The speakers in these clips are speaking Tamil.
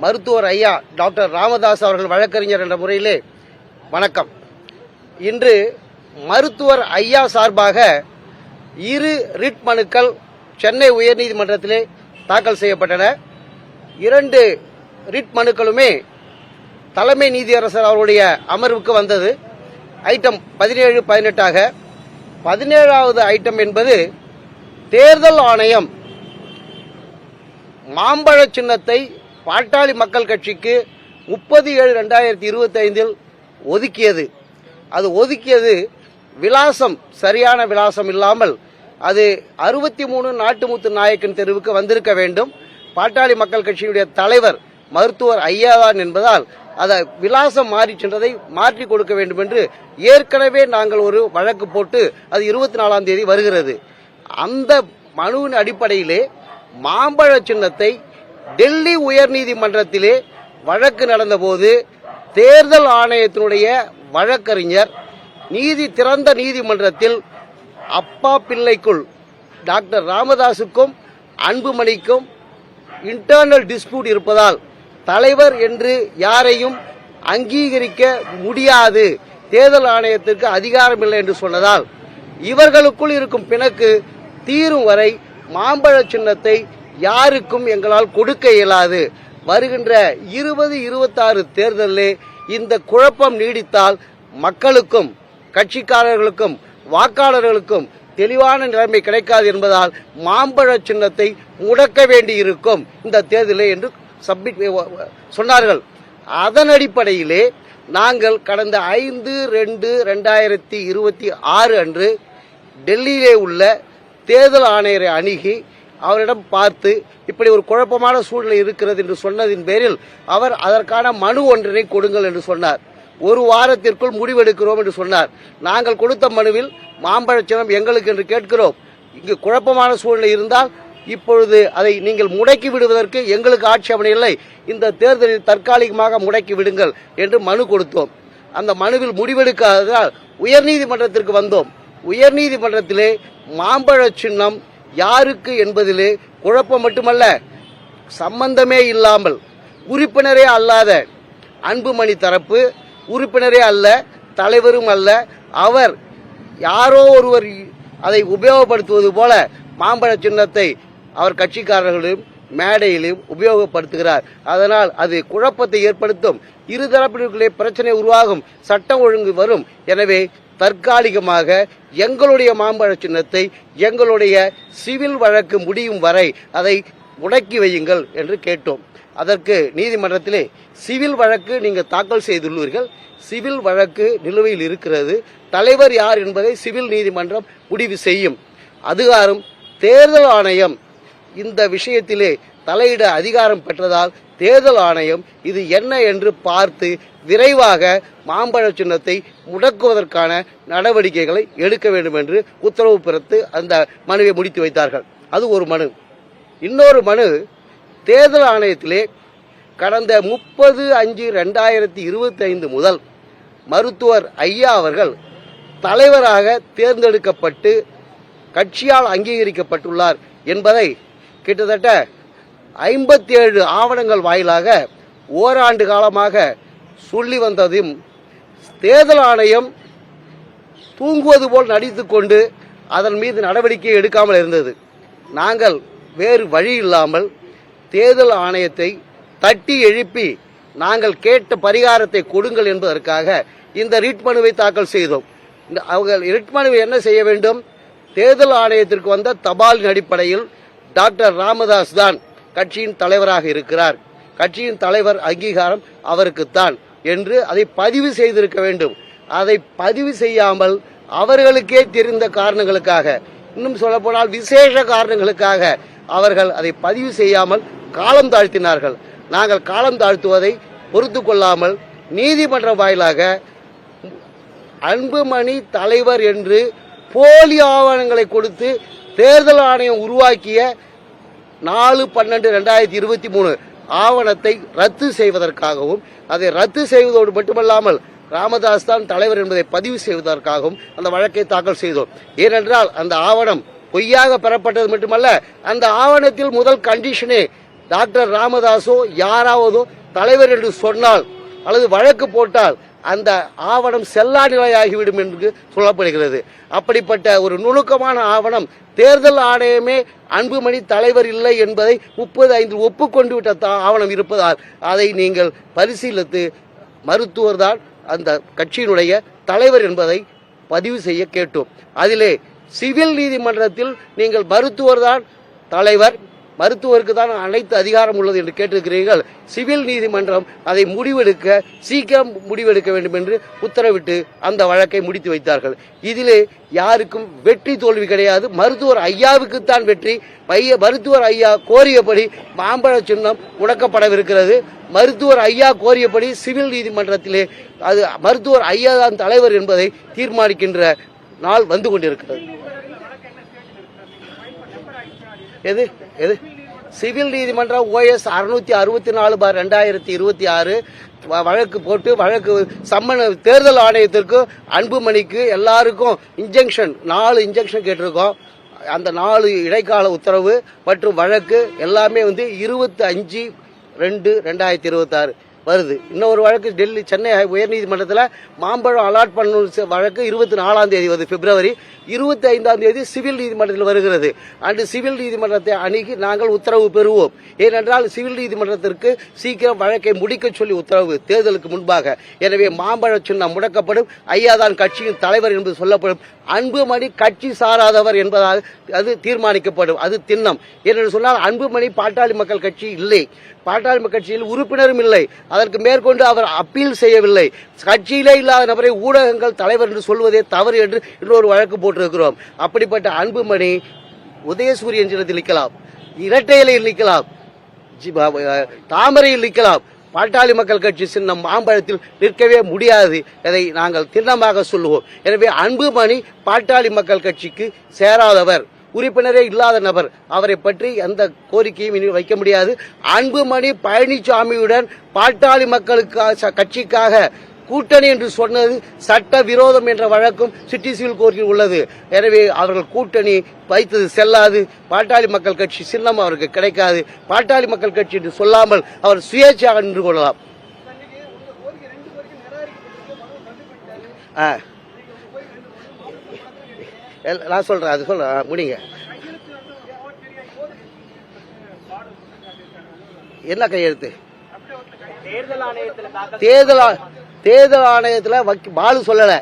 மருத்துவர் ஐயா டாக்டர் ராமதாஸ் அவர்கள் வழக்கறிஞர் என்ற முறையிலே வணக்கம். இன்று மருத்துவர் ஐயா சார்பாக 2 ரிட் மனுக்கள் சென்னை உயர்நீதிமன்றத்திலே தாக்கல் செய்யப்பட்டன. 2 ரிட் மனுக்களுமே தலைமை நீதியரசர் அவருடைய அமர்வுக்கு வந்தது. ஐட்டம் 17, 18ஆக 17வது ஐட்டம் என்பது தேர்தல் ஆணையம் மாம்பழ சின்னத்தை பாட்டாளி மக்கள் கட்சிக்கு 30/7/2025 ஒதுக்கியது. அது ஒதுக்கியது விலாசம் சரியான விலாசம் இல்லாமல் அது 63 நாட்டுமுத்து நாயக்கன் தெருவுக்கு வந்திருக்க வேண்டும். பாட்டாளி மக்கள் கட்சியுடைய தலைவர் மருத்துவர் ஐயாதான் என்பதால் அதை விலாசம் மாறி சென்றதை மாற்றி கொடுக்க வேண்டும் என்று ஏற்கனவே நாங்கள் ஒரு வழக்கு போட்டு அது 24ஆம் தேதி வருகிறது. அந்த மனுவின் அடிப்படையிலே மாம்பழ சின்னத்தை டெல்லி உயர்நீதிமன்றத்திலே வழக்கு நடந்தபோது தேர்தல் ஆணையத்தினுடைய வழக்கறிஞர் நீதி திறந்த நீதிமன்றத்தில் அப்பா பிள்ளைக்குள் டாக்டர் ராமதாசுக்கும் அன்புமணிக்கும் இன்டர்னல் டிஸ்பியூட் இருப்பதால் தலைவர் என்று யாரையும் அங்கீகரிக்க முடியாது, தேர்தல் ஆணையத்திற்கு அதிகாரம் இல்லை என்று சொன்னதால் இவர்களுக்குள் இருக்கும் பிணக்கு தீரும் வரை மாம்பழ சின்னத்தை யாருக்கும் எங்களால் கொடுக்க இயலாது. வருகின்ற 2026 தேர்தலிலே இந்த குழப்பம் நீடித்தால் மக்களுக்கும் கட்சிக்காரர்களுக்கும் வாக்காளர்களுக்கும் தெளிவான நிலைமை கிடைக்காது என்பதால் மாம்பழ சின்னத்தை முடக்க வேண்டியிருக்கும் இந்த தேர்தலிலே என்று சொன்னார்கள். அதன் அடிப்படையிலே நாங்கள் கடந்த 5/2/2026 அன்று டெல்லியிலே உள்ள தேர்தல் ஆணையரை அணுகி அவரிடம் பார்த்து இப்படி ஒரு குழப்பமான சூழ்நிலை இருக்கிறது என்று சொன்னதின் பேரில் அவர் அதற்கான மனு ஒன்றினை கொடுங்கள் என்று சொன்னார். 1 வாரத்திற்குள் முடிவெடுக்கிறோம் என்று சொன்னார். நாங்கள் கொடுத்த மனுவில் மாம்பழ சின்னம் எங்களுக்கு என்று கேட்கிறோம். இங்கு குழப்பமான சூழ்நிலை இருந்தால் இப்பொழுது அதை நீங்கள் முடக்கி விடுவதற்கு எங்களுக்கு ஆட்சேபனை இல்லை, இந்த தேர்தலில் தற்காலிகமாக முடக்கி விடுங்கள் என்று மனு கொடுத்தோம். அந்த மனுவில் முடிவெடுக்காததால் உயர்நீதிமன்றத்திற்கு வந்தோம். உயர்நீதிமன்றத்திலே மாம்பழ சின்னம் யாருக்கு என்பதிலே குழப்பம் மட்டுமல்ல, சம்பந்தமே இல்லாமல் உறுப்பினரே அல்லாத அன்புமணி தரப்பு உறுப்பினரே அல்ல, தலைவரும் அல்ல, அவர் யாரோ ஒருவர் அதை உபயோகப்படுத்துவது போல மாம்பழ சின்னத்தை அவர் கட்சிக்காரர்களும் மேடையிலும் உபயோகப்படுத்துகிறார். அதனால் அது குழப்பத்தை ஏற்படுத்தும், இருதரப்பினருக்குள்ளே பிரச்சனை உருவாகும், சட்டம் ஒழுங்கு வரும். எனவே தற்காலிகமாக எங்களுடைய மாம்பழ சின்னத்தை எங்களுடைய சிவில் வழக்கு முடியும் வரை அதை முடக்கி வையுங்கள் என்று கேட்டோம். அதற்கு நீதிமன்றத்திலே சிவில் வழக்கு நீங்கள் தாக்கல் செய்துள்ளீர்கள், சிவில் வழக்கு நிலுவையில் இருக்கிறது, தலைவர் யார் என்பதை சிவில் நீதிமன்றம் முடிவு செய்யும். அதிகாரம் தேர்தல் ஆணையம் இந்த விஷயத்திலே தலையிட அதிகாரம் பெற்றதால் தேர்தல் ஆணையம் இது என்ன என்று பார்த்து விரைவாக மாம்பழ சின்னத்தை முடக்குவதற்கான நடவடிக்கைகளை எடுக்க வேண்டும் என்று உத்தரவு பிறத்து அந்த மனுவை முடித்து வைத்தார்கள். அது ஒரு மனு. இன்னொரு மனு தேர்தல் ஆணையத்திலே கடந்த 30/5/2025 முதல் மருத்துவர் ஐயா அவர்கள் தலைவராக தேர்ந்தெடுக்கப்பட்டு கட்சியால் அங்கீகரிக்கப்பட்டுள்ளார் என்பதை கிட்டத்தட்ட 57 ஆவணங்கள் வாயிலாக ஓராண்டு காலமாக சொல்லி வந்ததும் தேர்தல் ஆணையம் தூங்குவது போல் நடித்துக் கொண்டு அதன் மீது நடவடிக்கை எடுக்காமல் இருந்தது. நாங்கள் வேறு வழி இல்லாமல் தேர்தல் ஆணையத்தை தட்டி எழுப்பி நாங்கள் கேட்ட பரிகாரத்தை கொடுங்கள் என்பதற்காக இந்த ரிட் மனுவை தாக்கல் செய்தோம். அவங்க ரிட் மனுவை என்ன செய்ய வேண்டும்? தேர்தல் ஆணையத்திற்கு வந்த தபாலின் அடிப்படையில் டாக்டர் ராமதாஸ் தான் கட்சியின் தலைவராக இருக்கிறார், கட்சியின் தலைவர் அங்கீகாரம் அவருக்குத்தான் என்று அதை பதிவு செய்திருக்க வேண்டும். அதை பதிவு செய்யாமல் அவர்களுக்கே தெரிந்த காரணங்களுக்காக, இன்னும் சொல்லப்போனால் விசேஷ காரணங்களுக்காக அவர்கள் அதை பதிவு செய்யாமல் காலம் தாழ்த்தினார்கள். நாங்கள் காலம் தாழ்த்துவதை பொறுத்து கொள்ளாமல் நீதிமன்ற வாயிலாக அன்புமணி தலைவர் என்று போலி ஆவணங்களை கொடுத்து தேர்தல் ஆணையம் உருவாக்கிய 4/12/2023 ஆவணத்தை ரத்து செய்வதற்காகவும், அதை ரத்து செய்வதோடு மட்டுமல்லாமல் ராமதாஸ் தான் தலைவர் என்பதை பதிவு செய்வதற்காகவும் அந்த வழக்கை தாக்கல் செய்தோம். ஏனென்றால் அந்த ஆவணம் பொய்யாக பெறப்பட்டது மட்டுமல்ல, அந்த ஆவணத்தில் முதல் கண்டிஷனே டாக்டர் ராமதாஸோ யாராவதோ தலைவர் என்று சொன்னால் அல்லது வழக்கு போட்டால் அந்த ஆவணம் செல்லா நிலையாகிவிடும் என்று சொல்லப்படுகிறது. அப்படிப்பட்ட ஒரு நுணுக்கமான ஆவணம் தேர்தல் ஆணையமே அன்புமணி தலைவர் இல்லை என்பதை 35 ஒப்புக்கொண்டு விட்ட ஆவணம் இருப்பதால் அதை நீங்கள் பரிசீலித்து மருத்துவர் தான் அந்த கட்சியினுடைய தலைவர் என்பதை பதிவு செய்ய கேட்டோம். அதிலே சிவில் நீதிமன்றத்தில் நீங்கள் மருத்துவர் தான் தலைவர், மருத்துவருக்கு தான் அனைத்து அதிகாரம் உள்ளது என்று கேட்டிருக்கிறீர்கள். சிவில் நீதிமன்றம் அதை முடிவெடுக்க சீக்கிரம் முடிவெடுக்க வேண்டும் என்று உத்தரவிட்டு அந்த வழக்கை முடித்து வைத்தார்கள். இதிலே யாருக்கும் வெற்றி தோல்வி கிடையாது. மருத்துவர் ஐயாவுக்குத்தான் வெற்றி. மருத்துவர் ஐயா கோரியபடி மாம்பழ சின்னம் முடக்கப்படவிருக்கிறது. மருத்துவர் ஐயா கோரியபடி சிவில் நீதிமன்றத்திலே அது மருத்துவர் ஐயா தான் தலைவர் என்பதை தீர்மானிக்கின்ற நாள் வந்து கொண்டிருக்கிறது. எது எது சிவில் நீதிமன்றம் OS 664/2026 வழக்கு போட்டு சம்மன் தேர்தல் ஆணையத்திற்கு அன்புமணிக்கு எல்லாருக்கும் இன்ஜெக்ஷன் 4 இன்ஜெக்ஷன் கேட்டிருக்கோம். அந்த 4 இடைக்கால உத்தரவு மற்றும் வழக்கு எல்லாமே 25/2/2026 வருது. இன்னொரு வழக்கு டெல்லி சென்னை உயர்நீதிமன்றத்தில் மாம்பழம் அலாட் பண்ண வழக்கு 24ஆம் தேதி வருது. பிப்ரவரி 25ஆம் தேதி சிவில் நீதிமன்றத்தில் வருகிறது. அன்று சிவில் நீதிமன்றத்தை அணுகி நாங்கள் உத்தரவு பெறுவோம். ஏனென்றால் சிவில் நீதிமன்றத்திற்கு சீக்கிரம் வழக்கை முடிக்க சொல்லி உத்தரவு தேர்தலுக்கு முன்பாக. எனவே மாம்பழ சின்னம் முடக்கப்படும். ஐயாதான் கட்சியின் தலைவர் என்று சொல்லப்படும். அன்புமணி கட்சி சாராதவர் என்பதாக அது தீர்மானிக்கப்படும். அது திண்ணம். என்று சொன்னால் அன்புமணி பாட்டாளி மக்கள் கட்சி இல்லை, பாட்டாளி மக்கள் கட்சியில் உறுப்பினரும் இல்லை. அதற்கு மேற்கொண்டு அவர் அப்பீல் செய்யவில்லை. கட்சியிலே இல்லாத நபரை ஊடகங்கள் தலைவர் என்று சொல்வதே தவறு என்று இன்னொரு வழக்கு போட்டிருக்கிறோம். அப்படிப்பட்ட அன்புமணி உதயசூரியன் சின்னத்தில் நிற்கலாம், இரட்டை இலையில் நிற்கலாம், தாமரையில் நிற்கலாம். பாட்டாளி மக்கள் கட்சி சின்னம் மாம்பழத்தில் நிற்கவே முடியாது. அதை நாங்கள் திண்ணமாக சொல்லுவோம். எனவே அன்புமணி பாட்டாளி மக்கள் கட்சிக்கு சேராதவர், உறுப்பினரே இல்லாத நபர். அவரை பற்றி எந்த கோரிக்கையும் இனி வைக்க முடியாது. அன்புமணி பழனிசாமியுடன் பாட்டாளி மக்களுக்காக கட்சிக்காக கூட்டணி என்று சொன்னது சட்ட விரோதம் என்ற வழக்கும் சிட்டி சிவில் கோர்ட்டில் உள்ளது. எனவே அவர்கள் கூட்டணி வைத்தது செல்லாது. பாட்டாளி மக்கள் கட்சி சின்னம் அவருக்கு கிடைக்காது. பாட்டாளி மக்கள் கட்சி என்று சொல்லாமல் அவர் சுயேட்சையாக நின்று கொள்ளலாம். நான் சொல்றேன், அது சொல்ல முடிங்க. என்ன கையெழுத்து? தேர்தல் ஆணையத்தில் பாலு சொல்லல.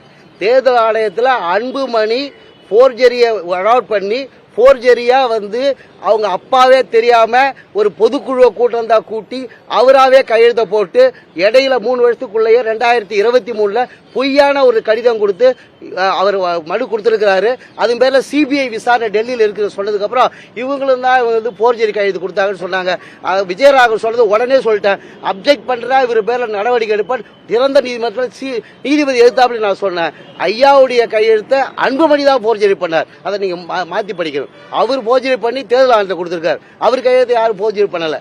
தேர்தல் ஆணையத்தில் அன்புமணி போர்ஜரியை அலாட் பண்ணி போர்ஜரியா அவங்க அப்பாவே தெரியாம ஒரு பொதுக்குழு கூட்டம் தான் கூட்டி அவராவே கையெழுத்த போட்டு இடையில 3 வருஷத்துக்குள்ளேயே 2023 பொய்யான ஒரு கடிதம் கொடுத்து அவர் மனு கொடுத்திருக்கிறாரு. அது பேர்ல சிபிஐ விசாரணை டெல்லியில் இருக்கிற சொன்னதுக்கு அப்புறம் இவங்களும் தான் போர்ஜரி கையெழுத்து கொடுத்தாங்கன்னு சொன்னாங்க. விஜயராகவன் சொன்னது உடனே சொல்லிட்டேன், அப்ஜெக்ட் பண்றா இவர் பேர்ல நடவடிக்கை எடுப்பேன். திறந்த நீதிமன்றத்தில் நீதிபதி எதிர்த்தாப்படி நான் சொன்னேன். ஐயாவுடைய கையெழுத்தை அன்புமணி தான் போர்ஜரி பண்ணார். அதை நீங்க மாத்தி படிக்கணும். அவர் போர்ஜரி பண்ணி தேர்தல் ஆணையத்தை கொடுத்திருக்காரு. அவர் கையெழுத்து யாரும் போர்ஜரி பண்ணல.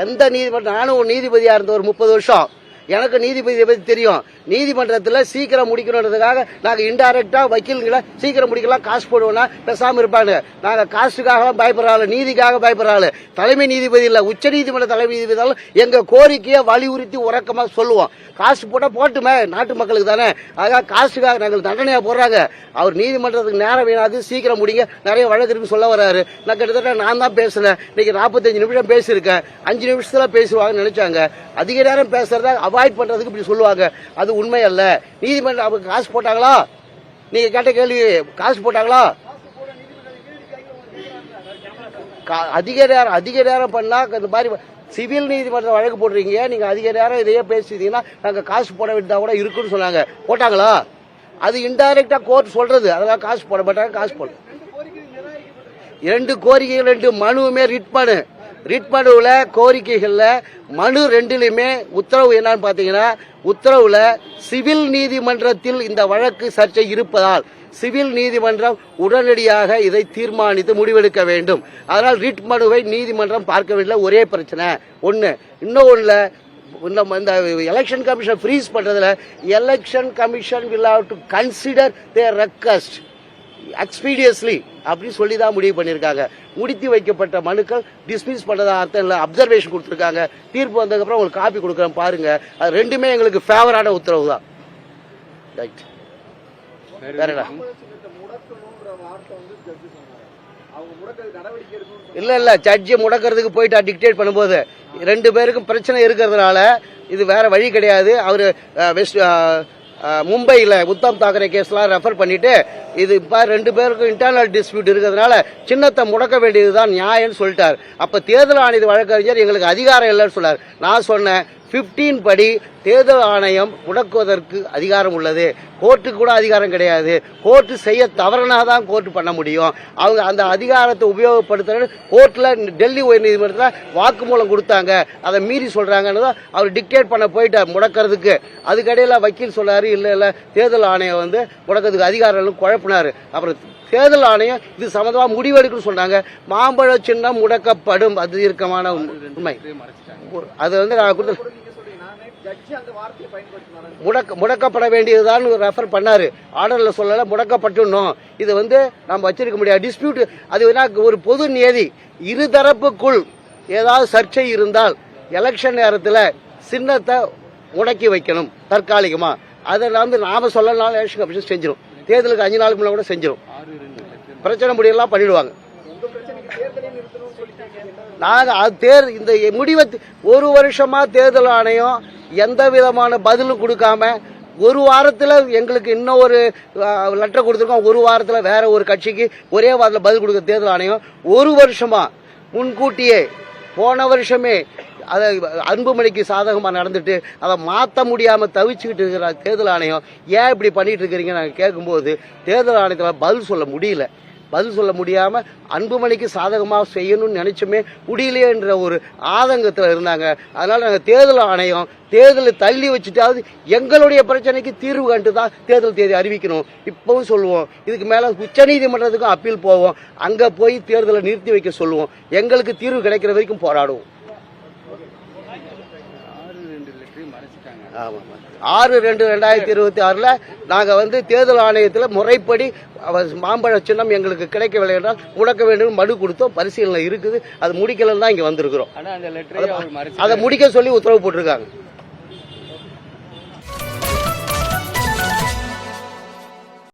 எந்த நீதிமன்றம்? நானும் நீதிபதியா இருந்த ஒரு 30 வருஷம். எனக்கு நீதிபதியை பத்தி தெரியும். நீதிமன்றத்தில் சீக்கிரம் முடிக்கணுன்றதுக்காக நாங்கள் இன்டைரக்டா வக்கீல்களை சீக்கிரம் முடிக்கலாம் காசு போடுவோம்னா பேசாம இருப்பாங்க. நாங்கள் காசுக்காக பயப்படுறாள், நீதிக்காக பயப்படுறாள். தலைமை நீதிபதி இல்ல, உச்ச நீதிமன்ற தலைமை நீதிபதி எங்க கோரிக்கையை வலியுறுத்தி உறக்கமா சொல்லுவோம். காசு போட்டா போட்டுமே, நாட்டு மக்களுக்கு தானே. ஆக காசுக்காக நாங்கள் தண்டனையா போடுறாங்க. அவர் நீதிமன்றத்துக்கு நேரம் வேணாது, சீக்கிரம் முடிங்க, நிறைய வழக்கு இருக்குன்னு சொல்ல வர்றாரு. நான் கிட்டத்தட்ட நான் தான் பேசுனேன். இன்னைக்கு 45 நிமிஷம் பேசியிருக்கேன். 5 நிமிஷத்துல பேசுவாங்கன்னு நினைச்சாங்க. அதிக நேரம் பேசுறத அவாய்ட் பண்றதுக்கு இப்படி சொல்லுவாங்க. அது உண்மை அல்ல. நீதிமன்றம் அவங்க காசு போட்டாங்களா? நீங்க கேட்ட கேள்வி, காசு போட்டாங்களா? அதிக நேரம் பண்ணா இந்த மாதிரி சிவில் நீதிமன்றம் வழக்கு போடுறீங்க. நீங்க அதிக நேரம் இதையே பேசிட்டீங்கன்னா நாங்க காசு போட வேண்டியதா கூட இருக்குன்னு சொன்னாங்க. போட்டாங்களா? அது இன்டைரக்டா கோர்ட் சொல்றது. அதெல்லாம் காசு போட மாட்டாங்க. காசு போட 2 கோரிக்கைகள் 2 மனுவுமே ரிட் மனுவில் கோரிக்கைகள்ல மனு 2லுமே உத்தரவு என்னன்னு பாத்தீங்கன்னா, உத்தரவுல சிவில் நீதிமன்றத்தில் இந்த வழக்கு சர்ச்சை இருப்பதால் சிவில் நீதிமன்றம் உடனடியாக இதை தீர்மானித்து முடிவெடுக்க வேண்டும். அதனால் ரிட் மனுவை நீதிமன்றம் பார்க்க வேண்டிய ஒரே பிரச்சனை ஒண்ணு. இன்னொன்னுல இந்த எலெக்ஷன் கமிஷன் ஃப்ரீஸ் பண்றதுல election commission will have to consider their request எக்ஸ்பீடியஸ்லி அப்படின்னு சொல்லி தான் முடிவு பண்ணியிருக்காங்க. முடித்து வைக்கப்பட்ட மனுக்கள் டிஸ்மிஸ் பண்ணதா அர்த்தம் இல்லை, அப்சர்வேஷன் கொடுத்துருக்காங்க. தீர்ப்பு வந்ததுக்கப்புறம் உங்களுக்கு காப்பி கொடுக்குறேன் பாருங்க. அது ரெண்டுமே எங்களுக்கு ஃபேவரான உத்தரவு தான். ரைட், வேறடா இல்ல ஜட்ஜி முடக்கிறதுக்கு போயிட்டா டிக்டேட் பண்ணும்போது 2 பேருக்கும் பிரச்சனை இருக்கிறதுனால இது வேற வழி கிடையாது. அவரு மும்பையில் உத்தம் தாக்கரே கேஸ்லாம் ரெஃபர் பண்ணிட்டு இது இப்ப 2 பேருக்கும் இன்டர்னல் டிஸ்பியூட் இருக்கிறதுனால சின்னத்தை முடக்க வேண்டியதுதான் நியாயம்னு சொல்லிட்டார். அப்ப தேர்தல் ஆணைய வழக்கறிஞர் எங்களுக்கு அதிகாரம் இல்லைன்னு சொன்னார். நான் சொன்னேன் 15 படி தேர்தல் ஆணையம் முடக்குவதற்கு அதிகாரம் உள்ளது, கோர்ட்டுக்கு கூட அதிகாரம் கிடையாது. கோர்ட்டு செய்ய தவறுனாதான் கோர்ட்டு பண்ண முடியும். அவங்க அந்த அதிகாரத்தை உபயோகப்படுத்துறது கோர்ட்ல டெல்லி உயர்நீதிமன்றத்தில் வாக்குமூலம் கொடுத்தாங்க, அதை மீறி சொல்றாங்கன்னு தான் அவர் டிக்டேட் பண்ண போயிட்டார் முடக்கிறதுக்கு. அதுக்கடையில் வக்கீல் சொன்னாரு இல்ல தேர்தல் ஆணையம் முடக்கிறதுக்கு அதிகாரம் குழப்பினாரு. அப்புறம் தேர்தல் ஆணையம் இது சம்பந்தமா முடிவெடுக்கணும்னு சொன்னாங்க. மாம்பழ சின்னம் முடக்கப்படும், அது இறுக்கமான உண்மை. அது நான் கொடுத்த முடக்கப்பட வேண்டியதுதான் ரெஃபர் பண்ணாரு. ஆர்டர்ல சொல்லல, முடக்கப்பட்டுணும். இது நம்ம வச்சிருக்க முடியாது டிஸ்பியூட். அது ஒரு பொது நியதி. இருதரப்புக்குள் ஏதாவது சர்ச்சை இருந்தால் எலெக்ஷன் நேரத்தில் சின்னத்தை முடக்கி வைக்கணும் தற்காலிகமா. அதை நாம சொல்லலாம், எலெக்ஷன் கமிஷன் செஞ்சிடும். தேர்தலுக்கு 5 நாளுக்கு முன்னாடி கூட செஞ்சிடும். பிரச்சனை முடியெல்லாம் பண்ணிடுவாங்க. இந்த முடிவை 1 வருஷமா தேர்தல் ஆணையம் எந்த விதமான பதிலும் கொடுக்காம, 1 வாரத்தில் எங்களுக்கு இன்னும் ஒரு லெட்டர் கொடுத்துருக்கோம். 1 வாரத்தில் வேற ஒரு கட்சிக்கு ஒரே வாரத்தில் பதில் கொடுக்க தேர்தல் ஆணையம் 1 வருஷமா முன்கூட்டியே போன வருஷமே அதை அன்புமணிக்கு சாதகமாக நடந்துட்டு அதை மாற்ற முடியாமல் தவிச்சுக்கிட்டு இருக்கிற தேர்தல் ஆணையம் ஏன் இப்படி பண்ணிட்டு இருக்கிறீங்க நாங்கள் கேட்கும்போது தேர்தல் ஆணையத்தில் பதில் சொல்ல முடியல. பதில் சொல்ல முடியாம அன்புமணிக்கு சாதகமாக செய்யணும்னு நினைச்சுமே முடியலையேன்ற ஒரு ஆதங்கத்தில் இருந்தாங்க. அதனால நாங்கள் தேர்தல் ஆணையம் தேர்தலை தள்ளி வச்சுட்டாவது எங்களுடைய பிரச்சனைக்கு தீர்வு கண்டு தான் தேர்தல் தேதி அறிவிக்கணும். இப்பவும் சொல்லுவோம். இதுக்கு மேல உச்சநீதிமன்றத்துக்கும் அப்பீல் போவோம். அங்க போய் தேர்தலை நிறுத்தி வைக்க சொல்லுவோம். எங்களுக்கு தீர்வு கிடைக்கிற வரைக்கும் போராடுவோம். 6/2/2026 நாங்க தேர்தல் ஆணையத்தில் முறைப்படி மாம்பழ சின்னம் எங்களுக்கு கிடைக்கவில்லை என்றால் முடக்க வேண்டும் மனு கொடுத்தோம். பரிசீலனை இருக்குது. அது முடிக்கலன்னு தான் இங்க வந்திருக்கிறோம். அதை முடிக்க சொல்லி உத்தரவு போட்டிருக்காங்க.